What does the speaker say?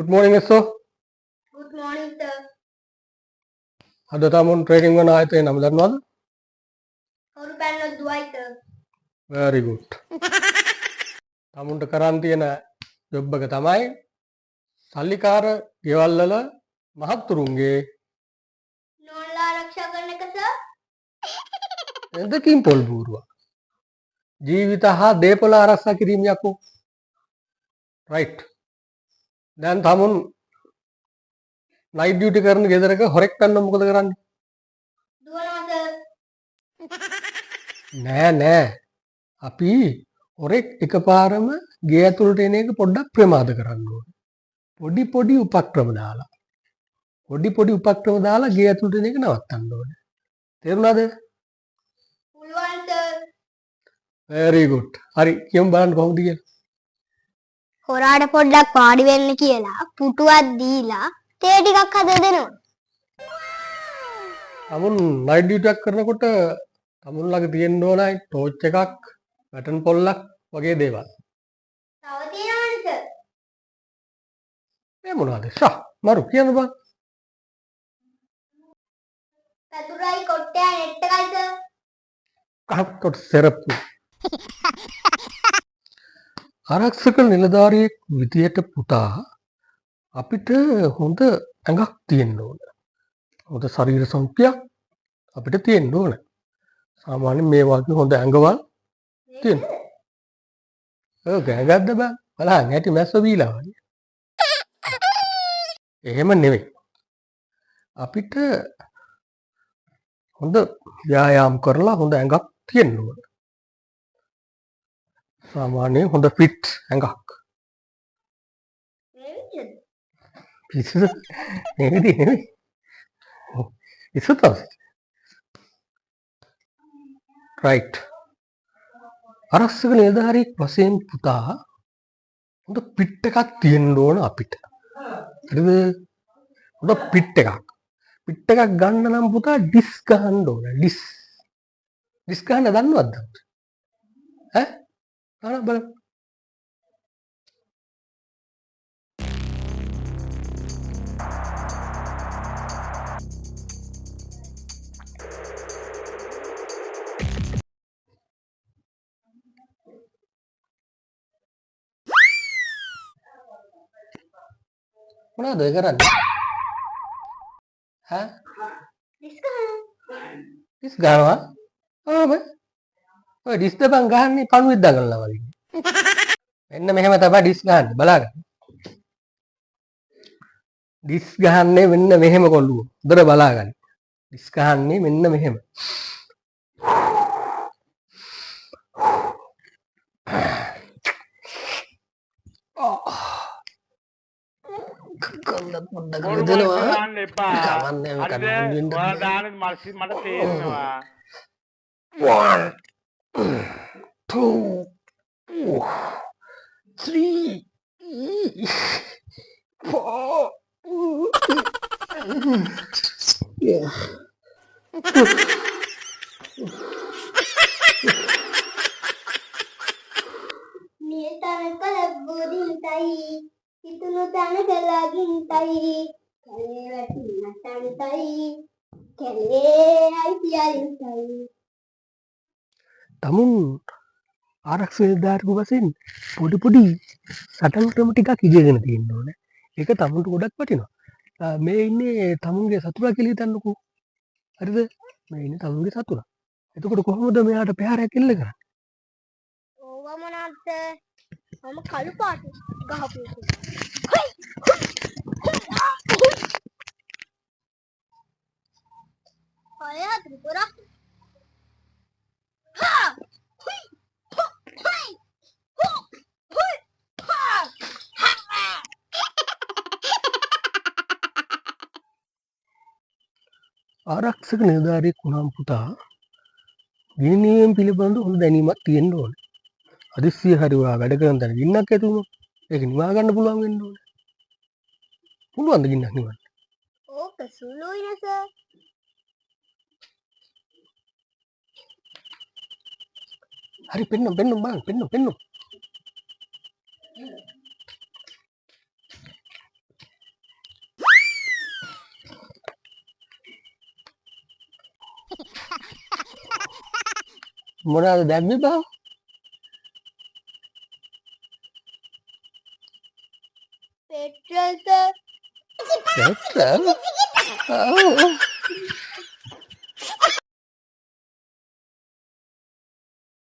Good morning, sir. Good morning, sir. අද tamun training වන ආයතනය නම දන්නවද? කවුරු පැන්නොත් දුවයි, sir. Very good. tamunට කරන් තියෙන job එක තමයි සල්ලිකාර ගෙවල් වල මහත්තුරුන්ගේ නෝන්ලා ආරක්ෂා කරන එක, sir. එදකින් පොල් බූරුවා. ජීවිත හා දේපොළ ආරක්ෂා කිරීම යකෝ. right. දැන් tamun night duty කරන ගෙදරක හොරෙක් පැන්නොත් මොකද කරන්නේ? දුවනවා, sir. නෑ. අපි හොරෙක් එකපාරම ගේ ඇතුළට එන එක පොඩ්ඩක් ප්‍රමාද කරන්න ඕනේ. පොඩි උපක්‍රම දාලා. පොඩි උපක්‍රම දාලා ගේ ඇතුළට එන එක නවත්තන්න ඕනේ. තේරුණාද? පුළුවන්, sir. very good. හරි කියමු බලන්න කොහොමද කියලා. හොරාට පොඩ්ඩක් වාඩි වෙන්න කියලා පුටුවක් දීලා තේ ටිකක් හදලා දෙනවා. tamun night duty එකක් කරනකොට tamun ළඟ තියෙන්න ඕනයි ටෝච් එකක්, බටන් පොල්ලක් වගේ දේවල්. තව තියෙනවනේ, sir. ඒ මොනවද? ෂා මරු කියන්න බං. පැදුරයි කොට්ටයයි නෙට් එකයි, sir. කහක්කොට සෙරප්පු. ආරක්ෂක නිලධාරියෙක් විදියට පුතා අපිට හොඳ ඇඟක් තියෙන්න ඕන. හොඳ ශරීර සෞඛ්‍යයක් අපිට තියෙන්න ඕන. සාමාන්‍යයෙන් මේ වගේ හොඳ ඇඟවල් තියෙන්න. ගෑගද්ද බං. බලන්න ඇටි මැස්ස බීලා වගේ. එහෙම නෙවෙයි. අපිට හොඳ ව්‍යායාම් කරලා හොඳ ඇඟක් තියෙන්න ඕන. සාමාන්‍යයෙන් හොඳ ෆිට් ඇඟක්. මේ විදිහද? පිස්සුද? මේ විදිහ නෙවෙයි. පිස්සු තමයි. right. ආරක්ෂක නිලධාරියෙක් වශයෙන් පුතා හොඳ පිට් එකක් තියෙන්න ඕන අපිට. හරිද? හොඳ පිට් එකක්. පිට් එකක් ගන්න නම් පුතා ඩිස් ගහන්න ඕන. ඩිස් ගහන්න දන්නවද? ඈ? ආන බලන්න. මොනවද ඔය කරන්නේ? ඈ? ඩිස් ගන්නවා? ඔව්. ඔය ඩිස් දෙපන් ගහන්නේ පණුවෙක් දඟලනවා වගේ. මෙන්න මෙහෙම තමයි ඩිස් ගහන්නේ බලාගන්න. ඩිස් ගහන්නේ මෙන්න මෙහෙම කොල්ලුව. උදේට බලාගන්න. ඩිස් ගහන්නේ මෙන්න මෙහෙම. කන්න පොඩ්ඩක් දෙනවා. දාන්න එපා. කවන්නේ මේ හරිද? කන්න ඔයා දාන මට තේරෙනවා. 1 2 3 4 yeah. මේ තනක ලැබුදින්ටයි හිතුණු තනක ලාගින්ටයි කලේ වැටි නැටන්ටයි කලේ අයිතියන්ටයි. tamun ආරක්ෂක නිලධාරියෙකු වශයෙන් පොඩි සටන් ක්‍රම ටිකක් ඉගෙනගෙන තියෙන්න ඕනේ. ඒක tamunට ගොඩක් වටිනවා. මේ ඉන්නේ tamunගේ සතුරා කියලා හිතන්නකෝ. හරිද? මේ ඉන්නේ tamunගේ සතුරා. එතකොට කොහොමද මෙයාට පැහැරයක් එල්ල කරන්නේ? ඕවා මොනවද? මම කළු පාට ගහපු එක. අය ත්‍රිපුරක්. හා! හුයි! හො! හුයි! හො! හුයි! හා! ආරක්ෂක නිලධාරියෙක් වුණාම පුතා ගිනිනියම් පිළිබඳ හොඳ දැනීමක් තියෙන්න ඕනේ. හදිස්සිය හරි ඔයා වැඩ කරන තැන ගින්නක් ඇති වුණොත් ඒක නිවා ගන්න පුළුවන් වෙන්න ඕනේ. පුළුවන්ද ගින්නක් නිවන්න? ඕක සුළුයි නේ සර්. හරි පෙන්නම් බලන්න පෙන්නම්. මොනවද දැම්මේ බා? Petrol sir. පෙට්‍රල්? ඔව්.